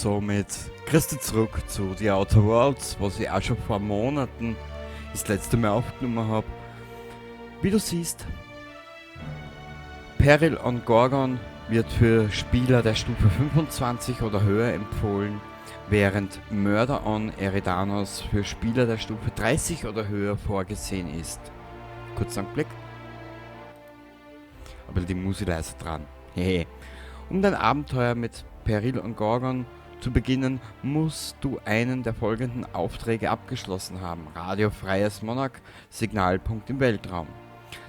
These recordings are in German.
somit Christi zurück zu The Outer Worlds, was ich auch schon vor Monaten das letzte Mal aufgenommen habe. Wie du siehst, Peril on Gorgon wird für Spieler der Stufe 25 oder höher empfohlen, während Murder on Eridanos für Spieler der Stufe 30 oder höher vorgesehen ist. Kurzer Blick. Aber die Musik leise dran. Hehe. Um dein Abenteuer mit Peril on Gorgon zu beginnen, musst du einen der folgenden Aufträge abgeschlossen haben. Radiofreies Monarch, Signalpunkt im Weltraum.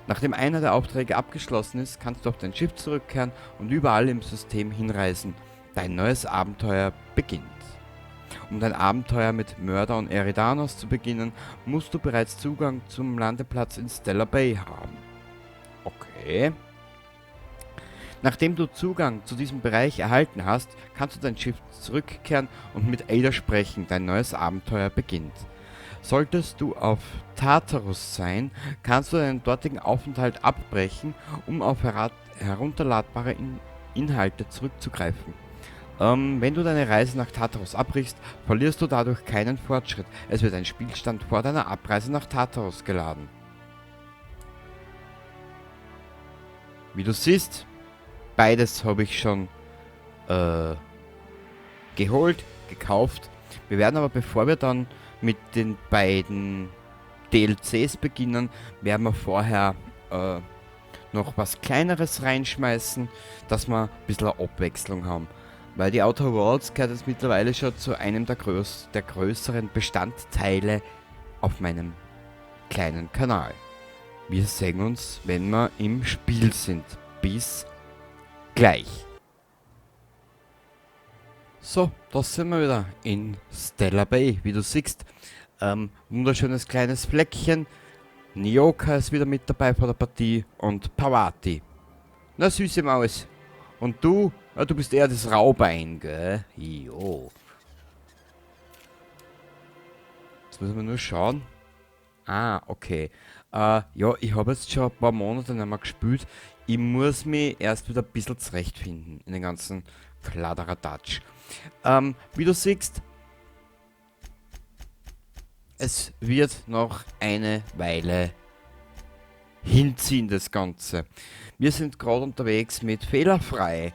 Nachdem einer der Aufträge abgeschlossen ist, kannst du auf dein Schiff zurückkehren und überall im System hinreisen. Dein neues Abenteuer beginnt. Um dein Abenteuer mit Murder on Eridanos zu beginnen, musst du bereits Zugang zum Landeplatz in Stellar Bay haben. Okay. Nachdem du Zugang zu diesem Bereich erhalten hast, kannst du dein Schiff zurückkehren und mit Ada sprechen. Dein neues Abenteuer beginnt. Solltest du auf Tartarus sein, kannst du deinen dortigen Aufenthalt abbrechen, um auf herunterladbare Inhalte zurückzugreifen. Wenn du deine Reise nach Tartarus abbrichst, verlierst du dadurch keinen Fortschritt. Es wird ein Spielstand vor deiner Abreise nach Tartarus geladen. Wie du siehst, beides habe ich schon geholt, gekauft. Wir werden aber, bevor wir dann mit den beiden DLCs beginnen, werden wir vorher noch was Kleineres reinschmeißen, dass wir ein bisschen Abwechslung haben. Weil die Outer Worlds gehört jetzt mittlerweile schon zu einem der größeren Bestandteile auf meinem kleinen Kanal. Wir sehen uns, wenn wir im Spiel sind. Bis gleich. So, da sind wir wieder in Stellar Bay, wie du siehst. Wunderschönes kleines Fleckchen. Nyoka ist wieder mit dabei vor der Partie und Pawati. Na, süße Maus. Und du? Ja, du bist eher das Raubein, gell? Jo. Jetzt müssen wir nur schauen. Ah, okay. Ja, ich habe jetzt schon ein paar Monate nicht mehr gespielt. Ich muss mich erst wieder ein bisschen zurechtfinden in den ganzen Kladderadatsch. Wie du siehst, es wird noch eine Weile hinziehen, das Ganze. Wir sind gerade unterwegs mit Fehlerfrei.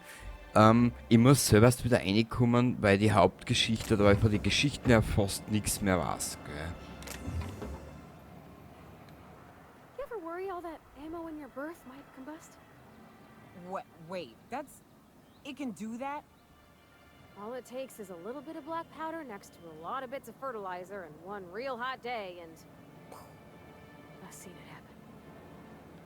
Ich muss selber erst wieder reinkommen, weil die Hauptgeschichte, da ich von den Geschichten ja fast nichts mehr weiß. Gell? You ever worry all that ammo in your berth might combust? What? Wait, that's... It can do that? All it takes is a little bit of black powder next to a lot of bits of fertilizer and one real hot day and... I've seen it happen.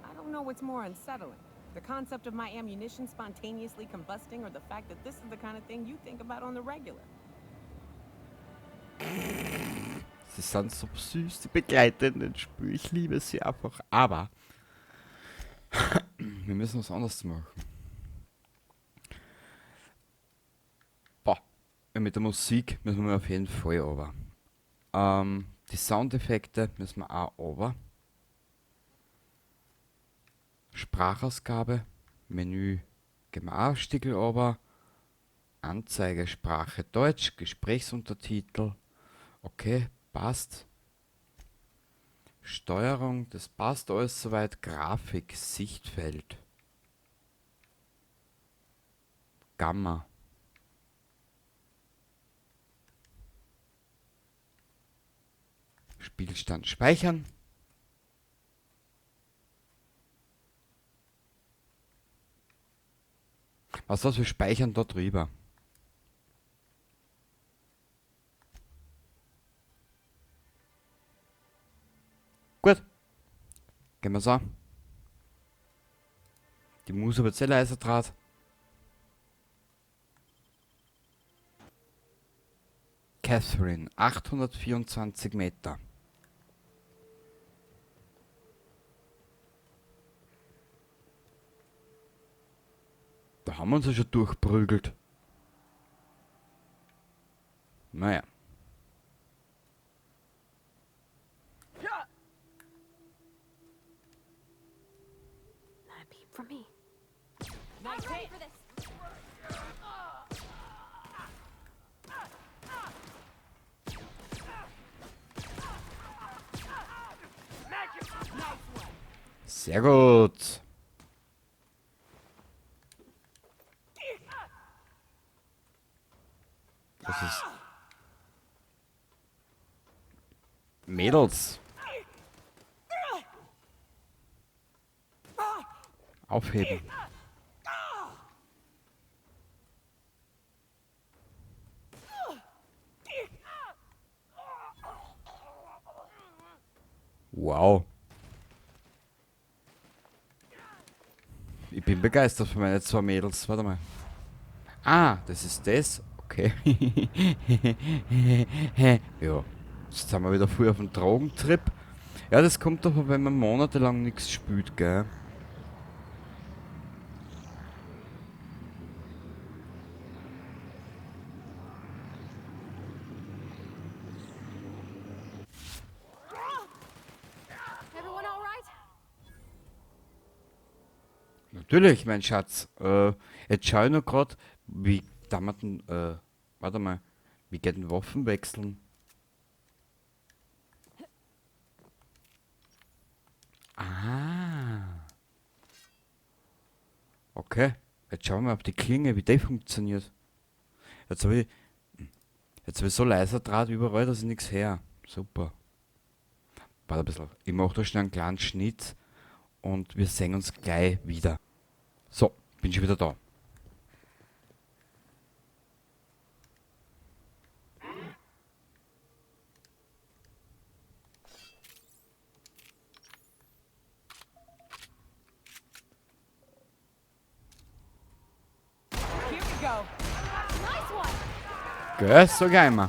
I don't know what's more unsettling. The concept of my ammunition spontaneously combusting or the fact that this is the kind of thing you think about on the regular. Sie sind so süß, die begleitenden Spiele. Ich liebe sie einfach. Aber wir müssen was anderes machen. Boah, ja, mit der Musik müssen wir auf jeden Fall runter. Die Soundeffekte müssen wir auch runter. Sprachausgabe, Menü, Gemaßstickel runter. Anzeige, Sprache Deutsch, Gesprächsuntertitel. Okay, passt. Steuerung, das passt alles soweit. Grafik, Sichtfeld. Gamma. Spielstand speichern. Was wir speichern da drüber? Gut. Gehen wir so. Die Muse wird sehr leiser draht. Catherine, 824 Meter. Da haben wir uns ja schon durchprügelt. Naja. Not a peep from me. Nice I'm ready hit. for this. Sehr gut. Das ist... Mädels. Aufheben. Wow. Ich bin begeistert für meine zwei Mädels. Warte mal. Ah, das ist das. Okay. Ja. Jetzt sind wir wieder früh auf dem Drogentrip. Ja, das kommt doch, wenn man monatelang nichts spielt, gell? Everyone all right? Natürlich, mein Schatz. Jetzt schau ich noch grad, wie damals, warte mal, wie geht ein Waffen wechseln? Ah. Okay. Jetzt schauen wir mal auf die Klinge, wie die funktioniert. Jetzt habe ich, jetzt hab ich so leiser Draht überall, dass ich nichts her. Super. Warte ein bisschen. Ich mache da schnell einen kleinen Schnitt und wir sehen uns gleich wieder. So, bin schon wieder da. Here we go. Nice one! Gell, so geil mal.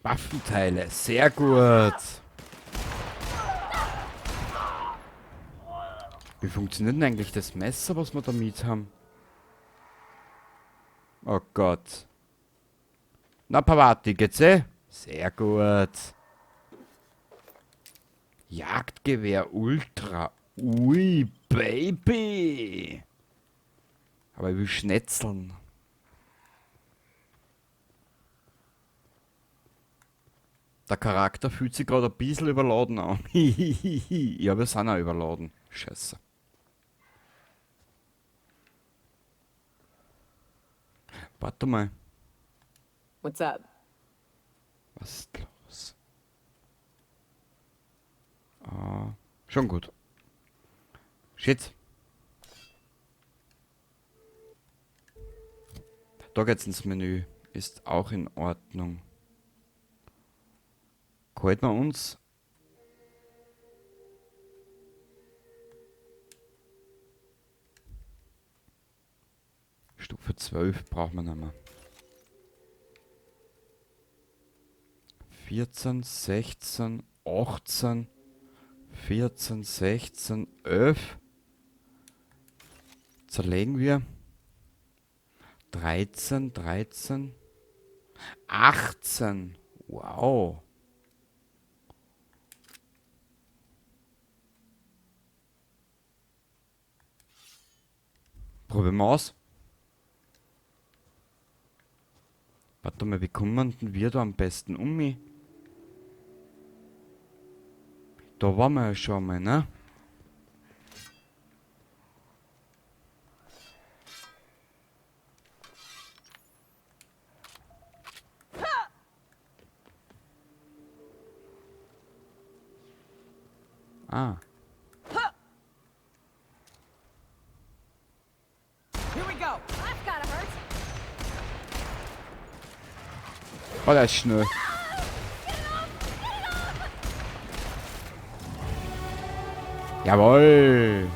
Waffenteile, sehr gut. Wie funktioniert denn eigentlich das Messer, was wir da mit haben? Oh Gott. Na, Pavati, geht's eh? Sehr gut. Jagdgewehr Ultra. Ui, Baby. Aber ich will schnetzeln. Der Charakter fühlt sich gerade ein bisschen überladen an. Ja, wir sind auch überladen. Scheiße. Warte mal. What's up? Was ist los? Ah, schon gut. Shit. Da geht's ins Menü. Ist auch in Ordnung. Halten wir uns. Stufe 12 braucht man nicht mehr. 14, 16, 18, 14, 16, 11. Zerlegen wir. 13, 13, 18. Wow. Probieren wir aus. Warte mal, wie kommen denn wir da am besten um mich? Da waren wir ja schon mal, ne? Ah. Here we go. That's gotta hurt. Oh, der ist schnell. Jawohl.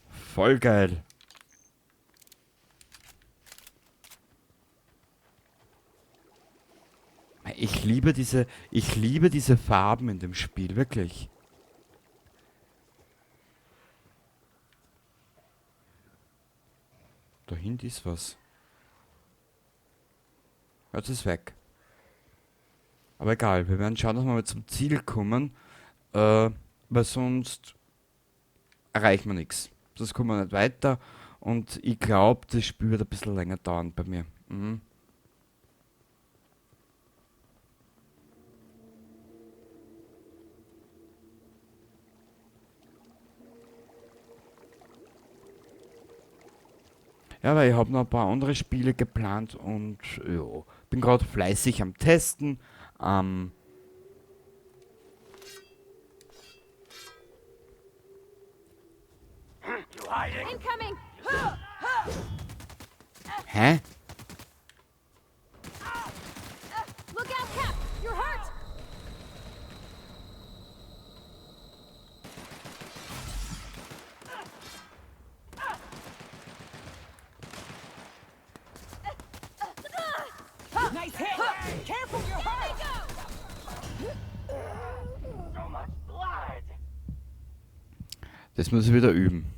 Voll geil. Ich liebe diese Farben in dem Spiel, wirklich. Da hinten ist was. Jetzt ist weg. Aber egal, wir werden schauen, dass wir mal zum Ziel kommen, weil sonst erreichen wir nichts. sonst kommen wir nicht weiter. Und ich glaube, das Spiel wird ein bisschen länger dauern bei mir. Mhm. Ja, weil ich habe noch ein paar andere Spiele geplant und ja, bin gerade fleißig am Testen. Ähm, Incoming! hä? Look out, Cap! You're hurt! Nice hit! Careful, you're hurt! Das muss ich wieder üben.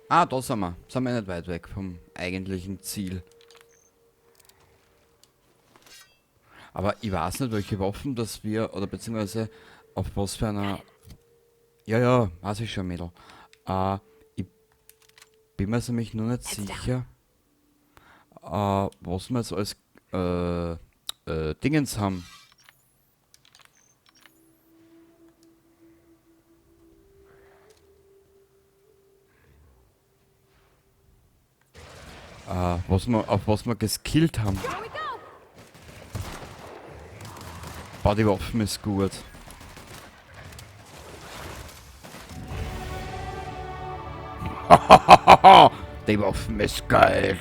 Ah, da sind wir. Sind wir nicht weit weg vom eigentlichen Ziel. Aber ich weiß nicht, welche Waffen das wir, oder beziehungsweise auf was für einer... Ja, ja, weiß ich schon, Mädel. Ich bin mir nämlich nur nicht sicher, was wir jetzt als Dingens haben. Auf was wir geskillt haben. Here we go! Boah, die Waffen ist gut. Die Waffen ist geil.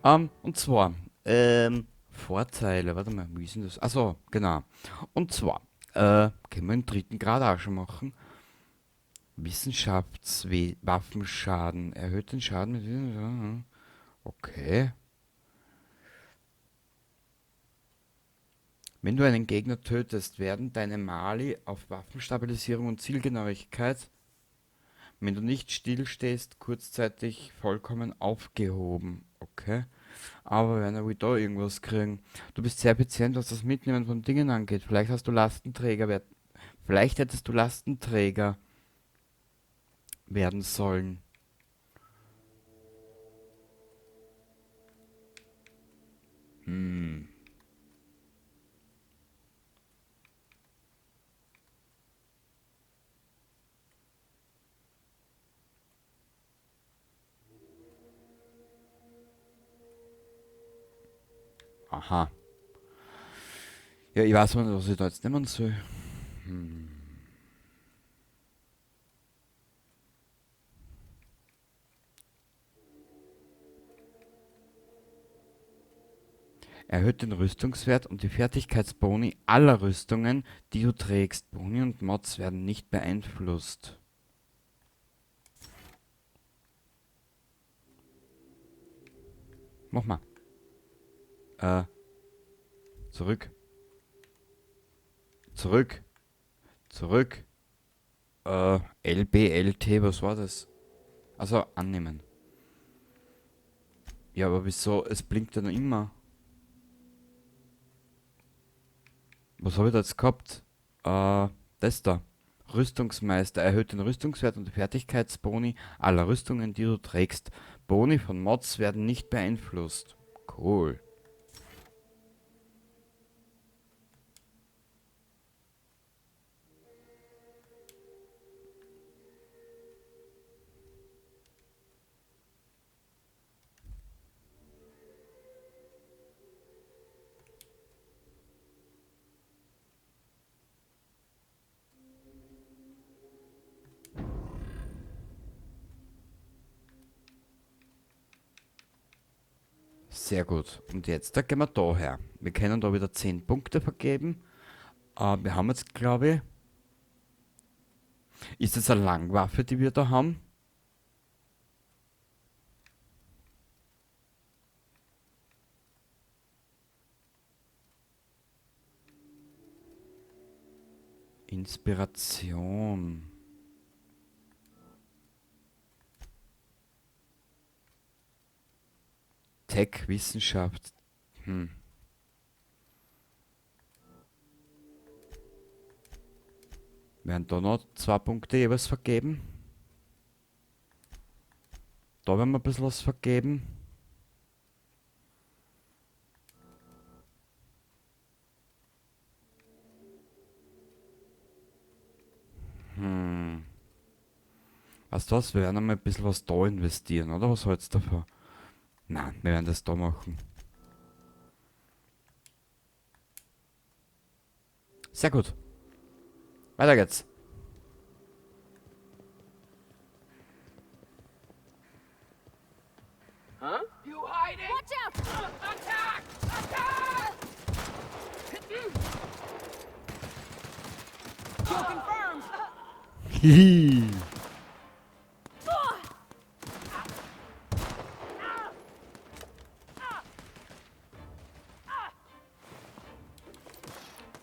Und zwar, Vorteile, warte mal, wie ist denn das? Achso, genau. Und zwar, können wir den dritten Grad auch schon machen. Wissenschaftswaffenschaden. Erhöht den Schaden mit... Okay. Wenn du einen Gegner tötest, werden deine Mali auf Waffenstabilisierung und Zielgenauigkeit, wenn du nicht stillstehst, kurzzeitig vollkommen aufgehoben. Okay. Aber wenn wir da irgendwas kriegen. Du bist sehr effizient, was das Mitnehmen von Dingen angeht. Vielleicht hast du Lastenträger. Vielleicht hättest du Lastenträger werden sollen. Hm. Aha. Ja, ich weiß nicht, was ich da jetzt nehmen soll. Hm. Erhöht den Rüstungswert und die Fertigkeitsboni aller Rüstungen, die du trägst. Boni und Mods werden nicht beeinflusst. Mach mal. Zurück. Zurück. Zurück. LBLT, was war das? Also annehmen. Ja, aber wieso? Es blinkt ja noch immer. Was habe ich da jetzt gehabt? Das da. Rüstungsmeister erhöht den Rüstungswert und die Fertigkeitsboni aller Rüstungen, die du trägst. Boni von Mods werden nicht beeinflusst. Cool. Sehr gut. Und jetzt, da gehen wir da her. Wir können da wieder 10 Punkte vergeben. Wir haben jetzt, glaube ich... Ist das eine Langwaffe, die wir da haben? Inspiration. Tech, Wissenschaft. Werden da noch 2 Punkte jeweils vergeben. Da werden wir ein bisschen was vergeben. Weißt du was, wir werden einmal ein bisschen was da investieren, oder? Was hältst du davon? Nein, wir werden das da machen. Sehr gut. Weiter geht's. Huh? You hiding? Watch out! Attack! Attack! Kill confirmed! Hihi.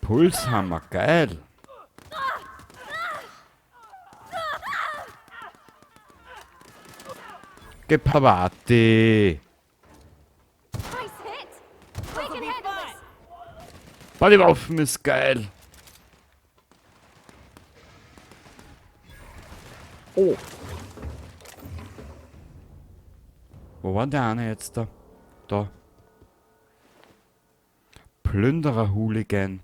Pulshammer, geil. Gepavati. Nice hit! We This'll can be handle fun! this! Bodywaffen ist geil. Oh. Wo war der eine jetzt da? Da. Plünderer-Hooligan.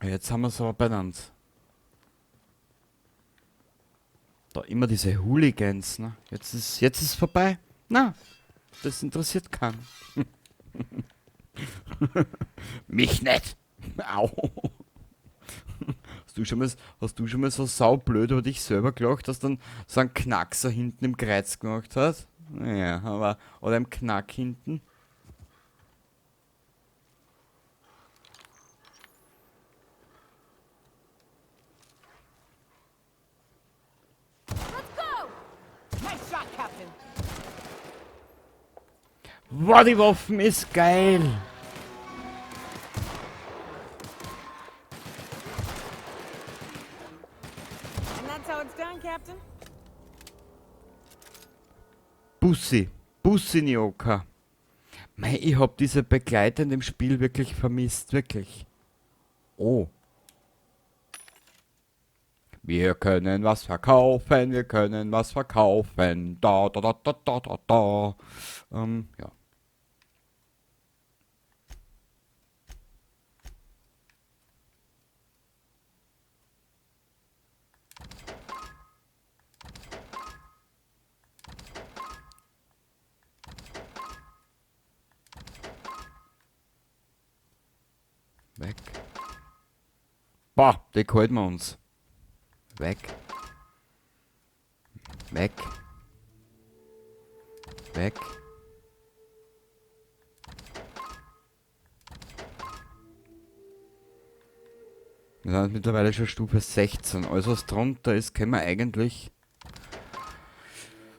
Jetzt haben wir es aber benannt. Da immer diese Hooligans, ne? Jetzt ist vorbei. Na, das interessiert keinen. Mich nicht. Au. Hast du schon mal so saublöd über dich selber gelacht, dass dann so ein Knackser hinten im Kreuz gemacht hat? Ja, aber... Oder im Knack hinten. Let's go! Nice shot, Captain! Bodywaffen ist geil. And that's how it's done, Captain? Bussi Nioka. Mei, ich hab diese Begleiter in dem Spiel wirklich vermisst, wirklich. Oh. Wir können was verkaufen, wir können was verkaufen. Da, da, da, da, da, da, da. Ja. Weg. Boah, die halten wir uns. Weg. Weg. Weg. Wir sind mittlerweile schon Stufe 16. Alles was drunter ist, können wir eigentlich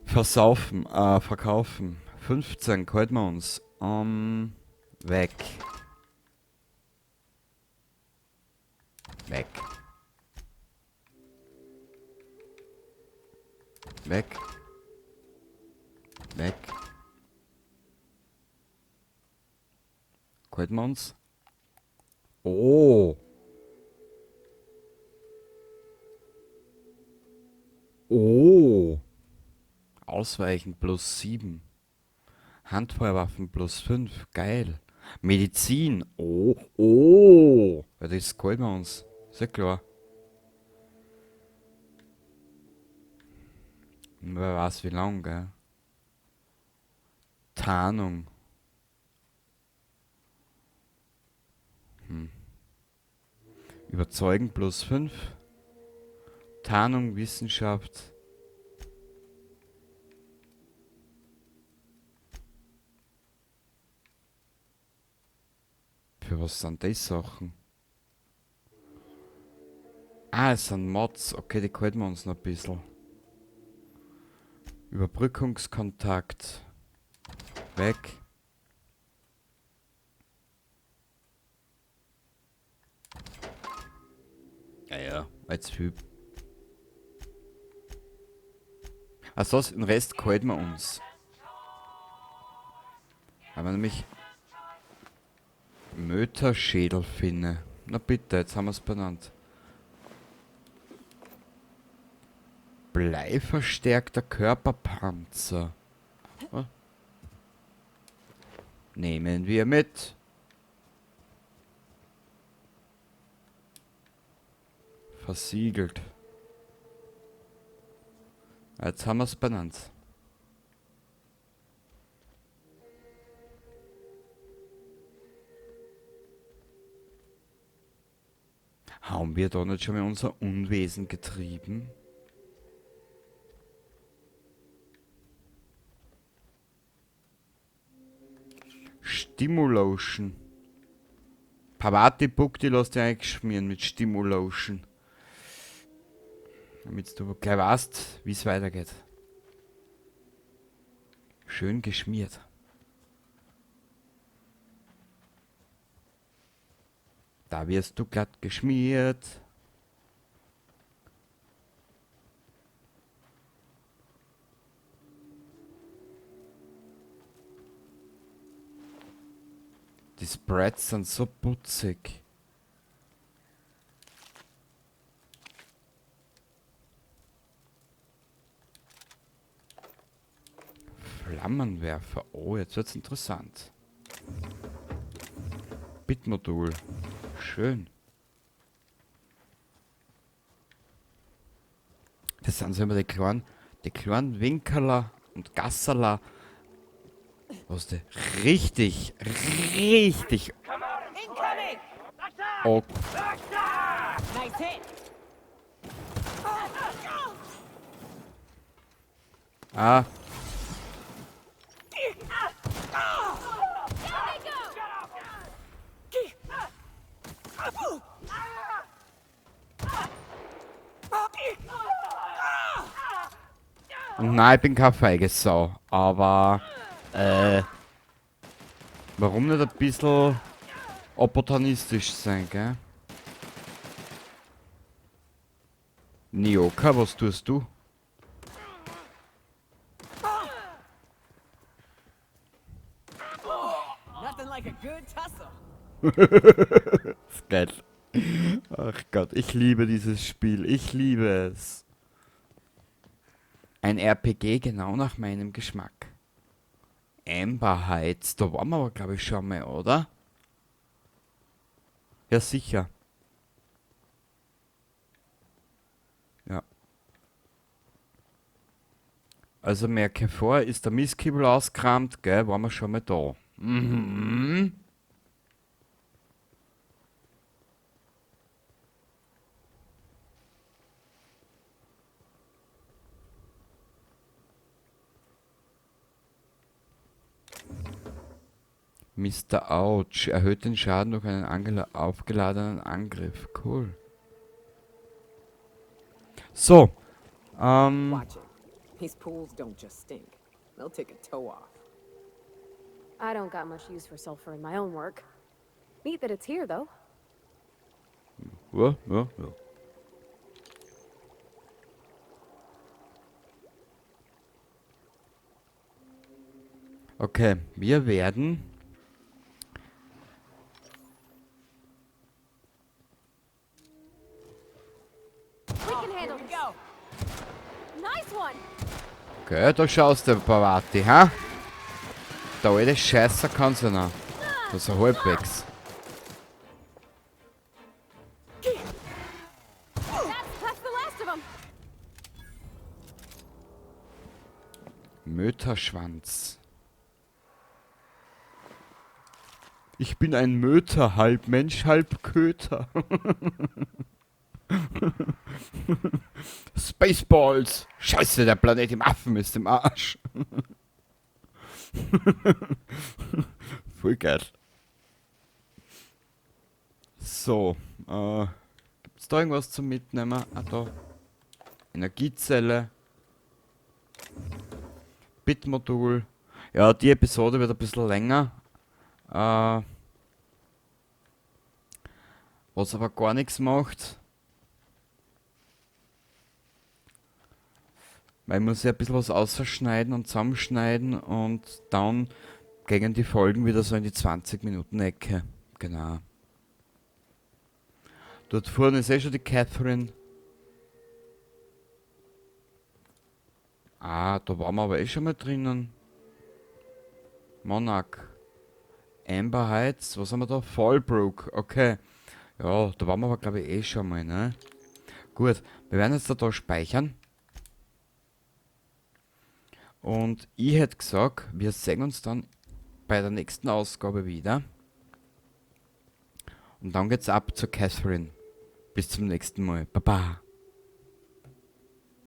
verkaufen. 15 halten wir uns. Weg. Weg. Weg. Weg. Halten wir uns. Oh. Oh. Ausweichen plus 7. Handfeuerwaffen plus 5. Geil. Medizin. Oh. Oh. Ja, das halten wir uns. Sehr klar. Wer weiß wie lang, gell? Tarnung. Überzeugen plus 5. Tarnung, Wissenschaft. für was sind die Sachen? Ah, es sind Mods. Okay, die halten wir uns noch ein bisschen. Überbrückungskontakt. Weg. Ja, als Typ. Also den Rest halten wir uns. Haben wir nämlich Möterschädel finde. Na bitte, jetzt haben wir es benannt. Bleiverstärkter Körperpanzer. Oh. Nehmen wir mit. Versiegelt. Jetzt haben wir es benannt. Haben wir da nicht schon mal unser Unwesen getrieben? Stimulotion. Pavati Book, die lässt du eingeschmieren mit Stimulotion. Damit du gleich weißt, wie es weitergeht. Schön geschmiert. Da wirst du glatt geschmiert. Die Spreads sind so putzig. Flammenwerfer. Oh, jetzt wird's interessant. Bitmodul. Schön. Das sind so immer die kleinen Winkerler und Gasserler. Was die richtig. Incoming! Oh, Nice hit! ah. Und nein, ich bin keine feige Sau. Aber, warum nicht ein bisschen opportunistisch sein, gell? Nioka, was tust du? Nothing like a good tussle. Das ist geil. Ach Gott, ich liebe dieses Spiel. Ich liebe es. Ein RPG genau nach meinem Geschmack. Amber Heights, da waren wir aber glaube ich schon mal, oder? Ja, sicher. Ja. Also merke vor, ist der Mistkübel ausgekramt, gell, waren wir schon mal da. Mhm. Mr. Ouch erhöht den Schaden durch einen aufgeladenen Angriff. Cool. So. Watch it. These pools don't just stink. They'll take a toe off. I don't got much use for sulfur in my own work. Neat that it's here, though. Ja. Okay, wir werden... We can handle this. Go! Nice one! Okay, da schaust du, Pavati, ha? Der alte Scheißer kann's ja noch. Das ist ein halbwegs. That's the last of them. Möterschwanz. Ich bin ein Möter, halb Mensch, halb Köter. Spaceballs! Scheiße, der Planet im Affen ist im Arsch. Voll geil. So, gibt's da irgendwas zum Mitnehmen? Ah, da. Energiezelle. Bitmodul. Ja, die Episode wird ein bisschen länger. Was aber gar nichts macht. Weil ich muss ja ein bisschen was ausschneiden und zusammenschneiden und dann gegen die Folgen wieder so in die 20 Minuten Ecke. Genau. Dort vorne ist eh schon die Catherine. Ah, da waren wir aber eh schon mal drinnen. Monarch. Amber Heights, was haben wir da? Fallbrook, okay. Ja, da waren wir aber glaube ich eh schon mal, ne? Gut, wir werden jetzt da speichern. Und ich hätte gesagt, wir sehen uns dann bei der nächsten Ausgabe wieder. Und dann geht's ab zur Catherine. Bis zum nächsten Mal. Baba.